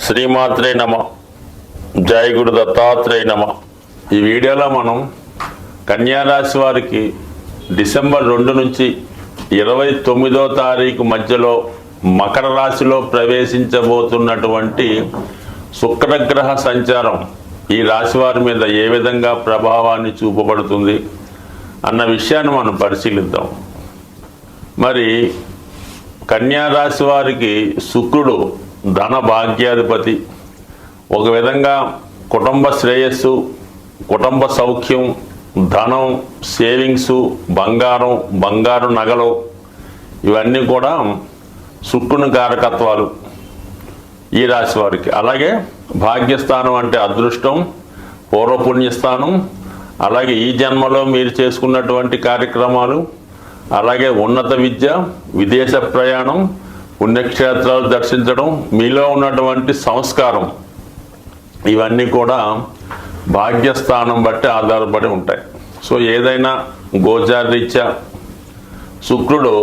శ్రీమాత్రే నమ. జై గురు దత్తాత్రేయ నమ. ఈ వీడియోలో మనం కన్యారాశి వారికి డిసెంబర్ 2 నుంచి 29వ తారీఖు మధ్యలో మకర రాశిలో ప్రవేశించబోతున్నటువంటి శుక్రగ్రహ సంచారం ఈ రాశి వారి మీద ఏ విధంగా ప్రభావాన్ని చూపబడుతుంది అన్న విషయాన్ని మనం పరిశీలిద్దాం. మరి కన్యారాశి వారికి శుక్రుడు ధన భాగ్యాధిపతి. ఒక విధంగా కుటుంబ శ్రేయస్సు, కుటుంబ సౌఖ్యం, ధనం, సేవింగ్స్, బంగారు నగలు ఇవన్నీ కూడా శుక్రుని కారకత్వాలు ఈ రాశి వారికి. అలాగే భాగ్యస్థానం అంటే అదృష్టం, పూర్వపుణ్యస్థానం, అలాగే ఈ జన్మలో మీరు చేసుకున్నటువంటి కార్యక్రమాలు, అలాగే ఉన్నత విద్య, విదేశ ప్రయాణం, పుణ్యక్షేత్రాలు దర్శించడం, మీలో ఉన్నటువంటి సంస్కారం ఇవన్నీ కూడా భాగ్యస్థానం బట్టి ఆధారపడి ఉంటాయి. సో ఏదైనా గోచారరీత్యా శుక్రుడు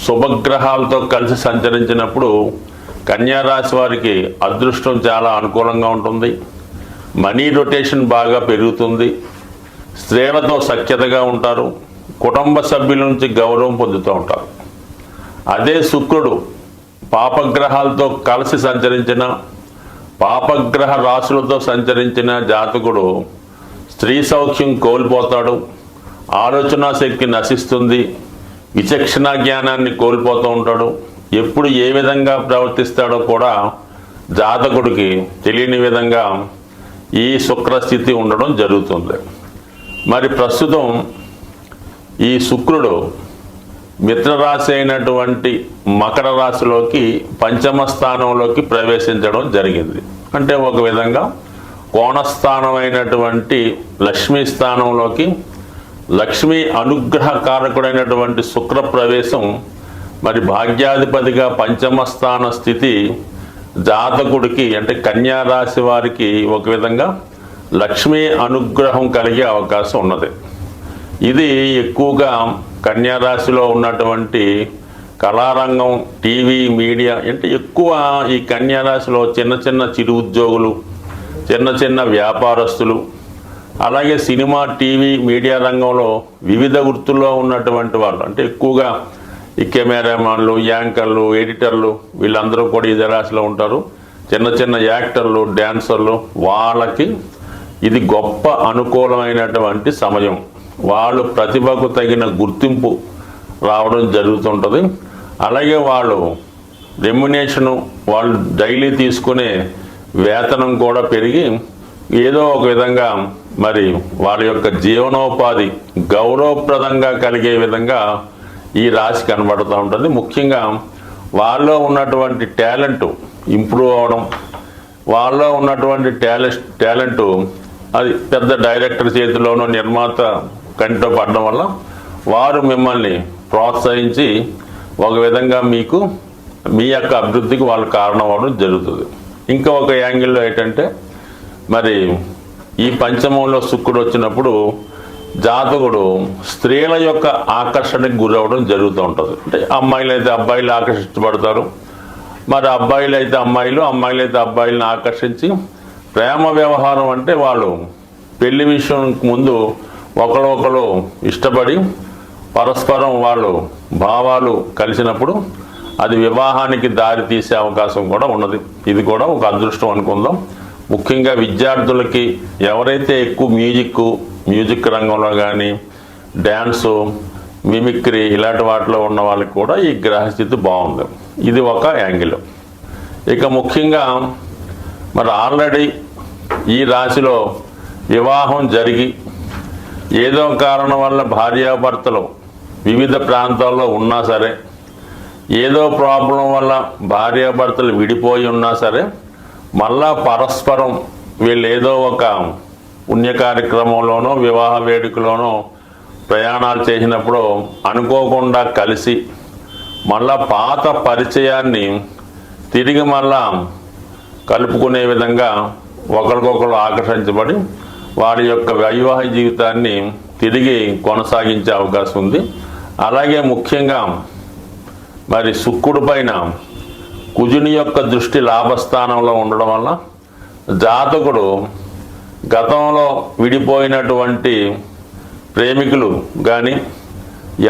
శుభగ్రహాలతో కలిసి సంచరించినప్పుడు కన్యారాశి వారికి అదృష్టం చాలా అనుకూలంగా ఉంటుంది. మనీ రొటేషన్ బాగా పెరుగుతుంది. స్త్రీలతో సఖ్యతగా ఉంటారు. కుటుంబ సభ్యుల నుంచి గౌరవం పొందుతూ ఉంటారు. అదే శుక్రుడు పాపగ్రహాలతో కలిసి సంచరించిన, పాపగ్రహ రాశులతో సంచరించిన జాతకుడు స్త్రీ సౌఖ్యం కోల్పోతాడు. ఆలోచన శక్తి నశిస్తుంది. విచక్షణ జ్ఞానాన్ని కోల్పోతూ ఉంటాడు. ఎప్పుడు ఏ విధంగా ప్రవర్తిస్తాడో కూడా జాతకుడికి తెలియని విధంగా ఈ శుక్రస్థితి ఉండడం జరుగుతుంది. మరి ప్రస్తుతం ఈ శుక్రుడు మిత్రరాశి అయినటువంటి మకర రాశిలోకి పంచమ స్థానంలోకి ప్రవేశించడం జరిగింది. అంటే ఒక విధంగా కోణస్థానం అయినటువంటి లక్ష్మీ స్థానంలోకి లక్ష్మీ అనుగ్రహకారకుడైనటువంటి శుక్ర ప్రవేశం, మరి భాగ్యాధిపతిగా పంచమ స్థాన స్థితి జాతకుడికి అంటే కన్యా రాశి వారికి ఒక విధంగా లక్ష్మీ అనుగ్రహం కలిగే అవకాశం ఉన్నది. ఇది ఎక్కువగా కన్యారాశిలో ఉన్నటువంటి కళారంగం, టీవీ, మీడియా అంటే ఎక్కువ ఈ కన్యారాశిలో చిన్న చిరు ఉద్యోగులు, చిన్న వ్యాపారస్తులు, అలాగే సినిమా, టీవీ, మీడియా రంగంలో వివిధ వృత్తుల్లో ఉన్నటువంటి వాళ్ళు అంటే ఎక్కువగా ఈ కెమెరామాన్లు, యాంకర్లు, ఎడిటర్లు వీళ్ళందరూ కూడా ఈ రాశిలో ఉంటారు. చిన్న యాక్టర్లు, డ్యాన్సర్లు వాళ్ళకి ఇది గొప్ప అనుకూలమైనటువంటి సమయం. వాళ్ళు ప్రతిభకు తగిన గుర్తింపు రావడం జరుగుతుంటుంది. అలాగే వాళ్ళు రెమ్యునేషను, వాళ్ళు డైలీ తీసుకునే వేతనం కూడా పెరిగి ఏదో ఒక విధంగా మరి వాళ్ళ యొక్క జీవనోపాధి గౌరవప్రదంగా కలిగే విధంగా ఈ రాశి కనబడుతూ ఉంటుంది. ముఖ్యంగా వాళ్ళలో ఉన్నటువంటి టాలెంట్ ఇంప్రూవ్ అవ్వడం, వాళ్ళలో ఉన్నటువంటి టాలెంటు అది పెద్ద డైరెక్టర్ చేతిలోనో నిర్మాత కంటితో పడడం వల్ల వారు మిమ్మల్ని ప్రోత్సహించి ఒక విధంగా మీకు మీ యొక్క అభివృద్ధికి వాళ్ళు కారణం అవ్వడం జరుగుతుంది. ఇంకా ఒక యాంగిల్లో ఏంటంటే మరి ఈ పంచమంలో శుక్రుడు వచ్చినప్పుడు జాతకుడు స్త్రీల యొక్క ఆకర్షణకు గురవడం జరుగుతూ ఉంటుంది. అంటే అమ్మాయిలు అయితే అబ్బాయిలు ఆకర్షించబడతారు, మరి అబ్బాయిలు అయితే అమ్మాయిలు అయితే అబ్బాయిలను ఆకర్షించి ప్రేమ వ్యవహారం అంటే వాళ్ళు పెళ్లి విషయం ముందు ఒకరు ఇష్టపడి పరస్పరం వాళ్ళు భావాలు కలిసినప్పుడు అది వివాహానికి దారి తీసే అవకాశం కూడా ఉన్నది. ఇది కూడా ఒక అదృష్టం అనుకుందాం. ముఖ్యంగా విద్యార్థులకి ఎవరైతే ఎక్కువ మ్యూజిక్ రంగంలో కానీ డ్యాన్సు, మిమిక్రీ ఇలాంటి వాటిలో ఉన్న వాళ్ళకి కూడా ఈ గ్రహస్థితి బాగుంది. ఇది ఒక యాంగిల్. ఇక ముఖ్యంగా మరి ఆల్రెడీ ఈ రాశిలో వివాహం జరిగి ఏదో కారణం వల్ల భార్యాభర్తలు వివిధ ప్రాంతాల్లో ఉన్నా సరే, ఏదో ప్రాబ్లం వల్ల భార్యాభర్తలు విడిపోయి ఉన్నా సరే, మళ్ళా పరస్పరం వీళ్ళు ఏదో ఒక పుణ్య కార్యక్రమంలోనో వివాహ వేడుకలోనో ప్రయాణాలు చేసినప్పుడు అనుకోకుండా కలిసి మళ్ళా పాత పరిచయాన్ని తిరిగి మళ్ళా కలుపుకునే విధంగా ఒకరికొకరు ఆకర్షించబడి వారి యొక్క వైవాహిక జీవితాన్ని తిరిగి కొనసాగించే అవకాశం ఉంది. అలాగే ముఖ్యంగా మరి శుక్రుడి పైన కుజుని యొక్క దృష్టి లాభస్థానంలో ఉండడం వల్ల జాతకుడు గతంలో విడిపోయినటువంటి ప్రేమికులు కానీ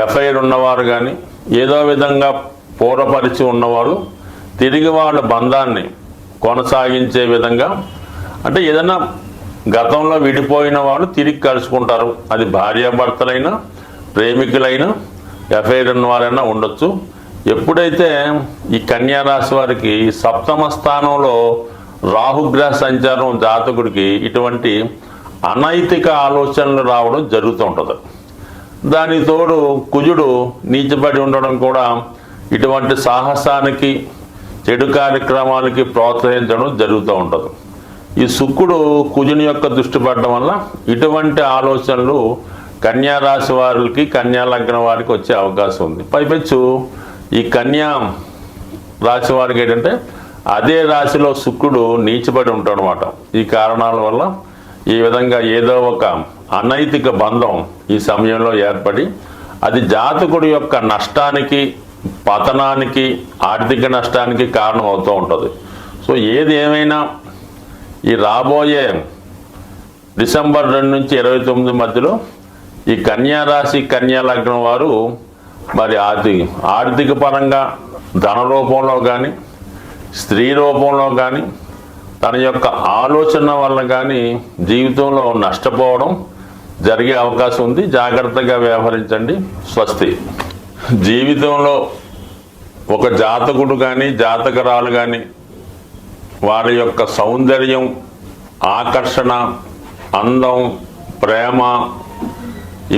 ఎఫ్ఐఆర్ ఉన్నవారు కానీ ఏదో విధంగా పూర్వపరిచి ఉన్నవారు తిరిగి వాళ్ళ బంధాన్ని కొనసాగించే విధంగా, అంటే ఏదైనా గతంలో విడిపోయిన వాళ్ళు తిరిగి కలుసుకుంటారు. అది భార్యాభర్తలైనా ప్రేమికులైనా ఎఫ్ఐఆర్ ఉన్న వారైనా ఉండొచ్చు. ఎప్పుడైతే ఈ కన్యా రాశి వారికి సప్తమ స్థానంలో రాహుగ్రహ సంచారం జాతకుడికి ఇటువంటి అనైతిక ఆలోచనలు రావడం జరుగుతూ ఉంటుంది. దానికి తోడు కుజుడు నీచబడి ఉండడం కూడా ఇటువంటి సాహసానికి చెడు కార్యక్రమాలకి ప్రోత్సహించడం జరుగుతూ ఉంటుంది. ఈ శుక్రుడు కుజుని యొక్క దృష్టి పడడం వల్ల ఇటువంటి ఆలోచనలు కన్యా రాశి వారికి, కన్యా లగ్నం వారికి వచ్చే అవకాశం ఉంది. పైపెచ్చు ఈ కన్యా రాశి వారికి ఏంటంటే అదే రాశిలో శుక్రుడు నీచబడి ఉంటాడు అన్నమాట. ఈ కారణాల వల్ల ఈ విధంగా ఏదో ఒక అనైతిక బంధం ఈ సమయంలో ఏర్పడి అది జాతకుడి యొక్క నష్టానికి, పతనానికి, ఆర్థిక నష్టానికి కారణం అవుతూ ఉంటుంది. సో ఏది ఏమైనా ఈ రాబోయే డిసెంబర్ 2 నుంచి 29 మధ్యలో ఈ కన్యా రాశి, కన్యా లగ్నం వారు మరి ఆర్థిక పరంగా ధన రూపంలో కానీ, స్త్రీ రూపంలో కానీ, తన యొక్క ఆలోచన వల్ల కానీ జీవితంలో నష్టపోవడం జరిగే అవకాశం ఉంది. జాగ్రత్తగా వ్యవహరించండి. స్వస్తి. జీవితంలో ఒక జాతకుడు కానీ, జాతకరాలు కానీ వారి యొక్క సౌందర్యం, ఆకర్షణ, అందం, ప్రేమ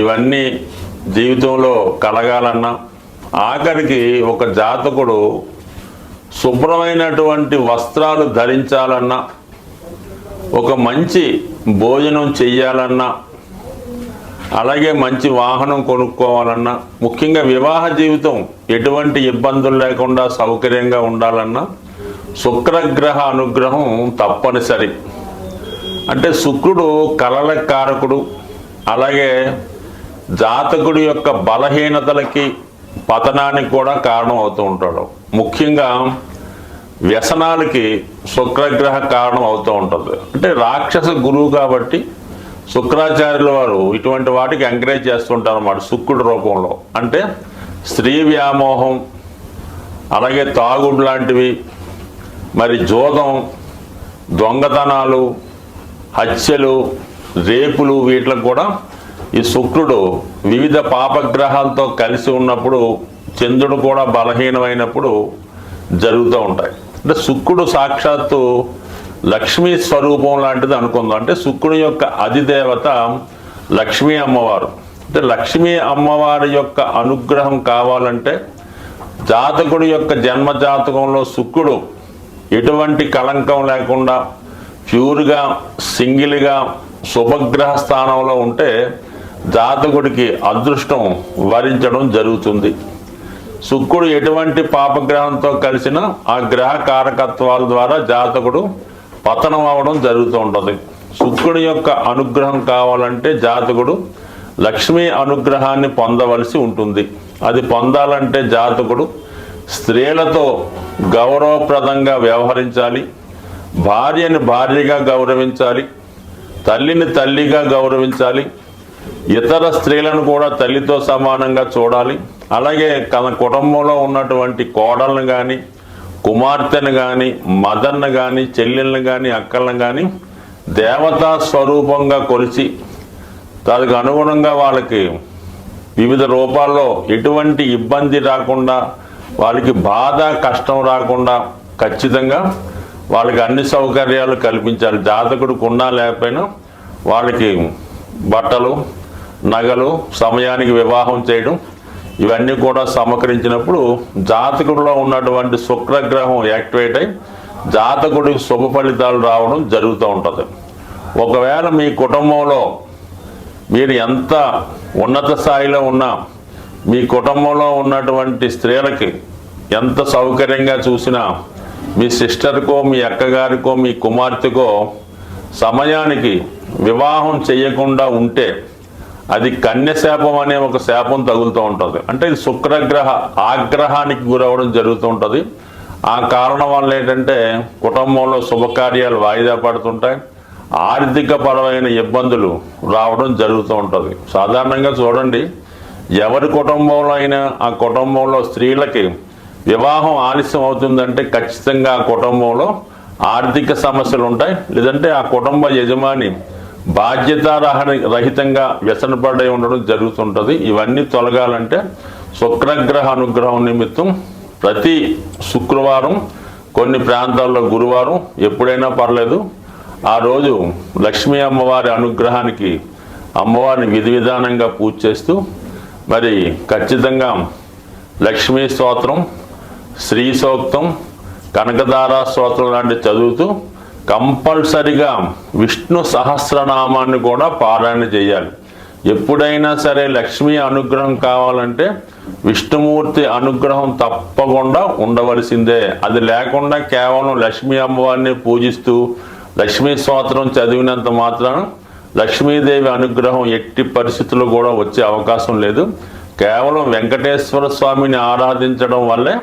ఇవన్నీ జీవితంలో కలగాలన్నా, ఆఖరికి ఒక జాతకుడు శుభ్రమైనటువంటి వస్త్రాలు ధరించాలన్నా, ఒక మంచి భోజనం చెయ్యాలన్నా, అలాగే మంచి వాహనం కొనుక్కోవాలన్నా, ముఖ్యంగా వివాహ జీవితం ఎటువంటి ఇబ్బందులు లేకుండా సౌకర్యంగా ఉండాలన్నా శుక్రగ్రహ అనుగ్రహం తప్పనిసరి. అంటే శుక్రుడు కలల కారకుడు, అలాగే జాతకుడి యొక్క బలహీనతలకి, పతనానికి కూడా కారణం అవుతూ ఉంటాడు. ముఖ్యంగా వ్యసనాలకి శుక్రగ్రహ కారణం అవుతూ ఉంటుంది. అంటే రాక్షస గురువు కాబట్టి శుక్రాచార్యుల వారు ఇటువంటి వాటికి ఎంకరేజ్ చేస్తుంటారు అన్నమాట శుక్రుడి రూపంలో. అంటే స్త్రీ వ్యామోహం, అలాగే తాగుడు లాంటివి, మరి జోదం, దొంగతనాలు, హత్యలు, రేపులు, వీటికి కూడా ఈ శుక్రుడు వివిధ పాపగ్రహాలతో కలిసి ఉన్నప్పుడు, చంద్రుడు కూడా బలహీనమైనప్పుడు జరుగుతూ ఉంటాయి. అంటే శుక్రుడు సాక్షాత్తు లక్ష్మీ స్వరూపం లాంటిది అనుకుందాం. అంటే శుక్రుడి యొక్క అధిదేవత లక్ష్మీ అమ్మవారు. అంటే లక్ష్మీ అమ్మవారి యొక్క అనుగ్రహం కావాలంటే జాతకుడి యొక్క జన్మ జాతకంలో శుక్రుడు ఎటువంటి కళంకం లేకుండా ప్యూర్గా, సింగిల్గా శుభగ్రహ స్థానంలో ఉంటే జాతకుడికి అదృష్టం వరించడం జరుగుతుంది. శుక్రుడు ఎటువంటి పాపగ్రహంతో కలిసినా ఆ గ్రహ కారకత్వాల ద్వారా జాతకుడు పతనం అవ్వడం జరుగుతూ ఉంటుంది. శుక్రుడి యొక్క అనుగ్రహం కావాలంటే జాతకుడు లక్ష్మీ అనుగ్రహాన్ని పొందవలసి ఉంటుంది. అది పొందాలంటే జాతకుడు స్త్రీలతో గౌరవప్రదంగా వ్యవహరించాలి, భార్యని భార్యగా గౌరవించాలి, తల్లిని తల్లిగా గౌరవించాలి, ఇతర స్త్రీలను కూడా తల్లితో సమానంగా చూడాలి. అలాగే తన కుటుంబంలో ఉన్నటువంటి కోడలను కానీ, కుమార్తెను కానీ, మదర్ను కానీ, చెల్లెళ్ళను కానీ, అక్కలను కానీ దేవతా స్వరూపంగా కొలిచి దానికి అనుగుణంగా వాళ్ళకి వివిధ రూపాల్లో ఎటువంటి ఇబ్బంది రాకుండా, వాళ్ళకి బాధ, కష్టం రాకుండా ఖచ్చితంగా వాళ్ళకి అన్ని సౌకర్యాలు కల్పించాలి. జాతకుడికి ఉన్నా లేకపోయినా వాళ్ళకి బట్టలు, నగలు, సమయానికి వివాహం చేయడం ఇవన్నీ కూడా సమకరించినప్పుడు జాతకుడిలో ఉన్నటువంటి శుక్రగ్రహం యాక్టివేట్ అయి జాతకుడికి శుభ ఫలితాలు రావడం జరుగుతూ ఉంటుంది. ఒకవేళ మీ కుటుంబంలో మీరు ఎంత ఉన్నత స్థాయిలో ఉన్నా మీ కుటుంబంలో ఉన్నటువంటి స్త్రీలకి ఎంత సౌకర్యంగా చూసినా మీ సిస్టర్కో, మీ అక్కగారికో, మీ కుమార్తెకో సమయానికి వివాహం చేయకుండా ఉంటే అది కన్యశాపం అనే ఒక శాపం తగులుతూ ఉంటుంది. అంటే ఇది శుక్రగ్రహ ఆగ్రహానికి గురవడం జరుగుతూ ఉంటుంది. ఆ కారణం వల్ల ఏంటంటే కుటుంబంలో శుభకార్యాలు వాయిదా పడుతుంటాయి, ఆర్థిక పరమైన ఇబ్బందులు రావడం జరుగుతూ ఉంటుంది. సాధారణంగా చూడండి, ఎవరి కుటుంబంలో అయినా ఆ కుటుంబంలో స్త్రీలకి వివాహం ఆలస్యం అవుతుందంటే ఖచ్చితంగా ఆ కుటుంబంలో ఆర్థిక సమస్యలు ఉంటాయి, లేదంటే ఆ కుటుంబ యజమాని బాధ్యతారహితంగా వ్యసనపడి ఉండడం జరుగుతుంటుంది. ఇవన్నీ తొలగాలంటే శుక్రగ్రహ అనుగ్రహం నిమిత్తం ప్రతి శుక్రవారం, కొన్ని ప్రాంతాల్లో గురువారం, ఎప్పుడైనా పర్లేదు, ఆ రోజు లక్ష్మీ అమ్మవారి అనుగ్రహానికి అమ్మవారిని విధి విధానంగా పూజ చేస్తూ మరి ఖచ్చితంగా లక్ష్మీ స్తోత్రం, శ్రీ సూక్తం, కనకదార స్తోత్రం లాంటివి చదువుతూ కంపల్సరిగా విష్ణు సహస్రనామాన్ని కూడా పారాయణ చేయాలి. ఎప్పుడైనా సరే లక్ష్మీ అనుగ్రహం కావాలంటే విష్ణుమూర్తి అనుగ్రహం తప్పకుండా ఉండవలసిందే. అది లేకుండా కేవలం లక్ష్మీ అమ్మవారిని పూజిస్తూ లక్ష్మీ స్తోత్రం చదివినంత మాత్రాన లక్ష్మీదేవి అనుగ్రహం ఎట్టి పరిస్థితుల్లో కూడా వచ్చే అవకాశం లేదు. కేవలం వెంకటేశ్వర స్వామిని ఆరాధించడం వల్లే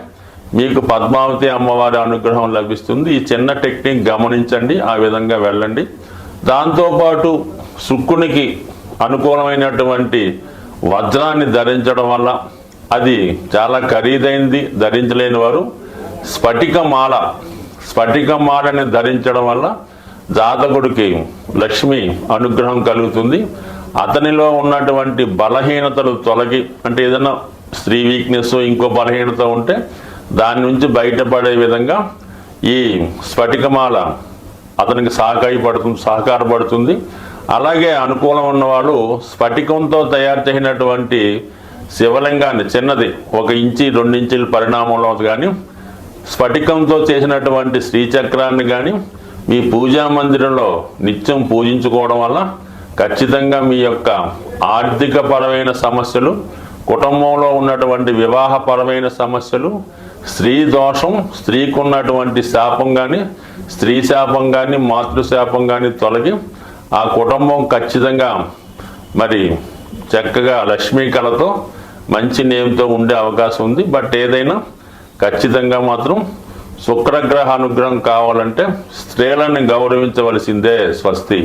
మీకు పద్మావతి అమ్మవారి అనుగ్రహం లభిస్తుంది. ఈ చిన్న టెక్నిక్ గమనించండి, ఆ విధంగా వెళ్ళండి. దాంతోపాటు శుక్రునికి అనుకూలమైనటువంటి వజ్రాన్ని ధరించడం వల్ల, అది చాలా ఖరీదైనది, ధరించలేని వారు స్ఫటికమాలని ధరించడం వల్ల జాతకుడికి లక్ష్మి అనుగ్రహం కలుగుతుంది. అతనిలో ఉన్నటువంటి బలహీనతలు తొలగి, అంటే ఏదైనా స్త్రీ వీక్నెస్, ఇంకో బలహీనత ఉంటే దాని నుంచి బయటపడే విధంగా ఈ స్ఫటికమాల అతనికి సహకారపడుతుంది. అలాగే అనుకూలం ఉన్నవాళ్ళు స్ఫటికంతో తయారు చేసినటువంటి శివలింగాన్ని, చిన్నది 1 ఇంచి 2 ఇంచుల పరిణామంలో కానీ, స్ఫటికంతో చేసినటువంటి శ్రీచక్రాన్ని కానీ మీ పూజా మందిరంలో నిత్యం పూజించుకోవడం వల్ల ఖచ్చితంగా మీ యొక్క ఆర్థిక పరమైన సమస్యలు, కుటుంబంలో ఉన్నటువంటి వివాహపరమైన సమస్యలు, స్త్రీ దోషం, స్త్రీకి ఉన్నటువంటి శాపం కానీ, స్త్రీ శాపం కానీ, మాతృశాపం కానీ తొలగి ఆ కుటుంబం ఖచ్చితంగా మరి చక్కగా లక్ష్మీ కళతో మంచి నేమ్తో ఉండే అవకాశం ఉంది. బట్ ఏదైనా ఖచ్చితంగా మాత్రం శుక్రగ్రహ అనుగ్రహం కావాలంటే స్త్రీలను గౌరవించవలసిందే. స్వస్తి.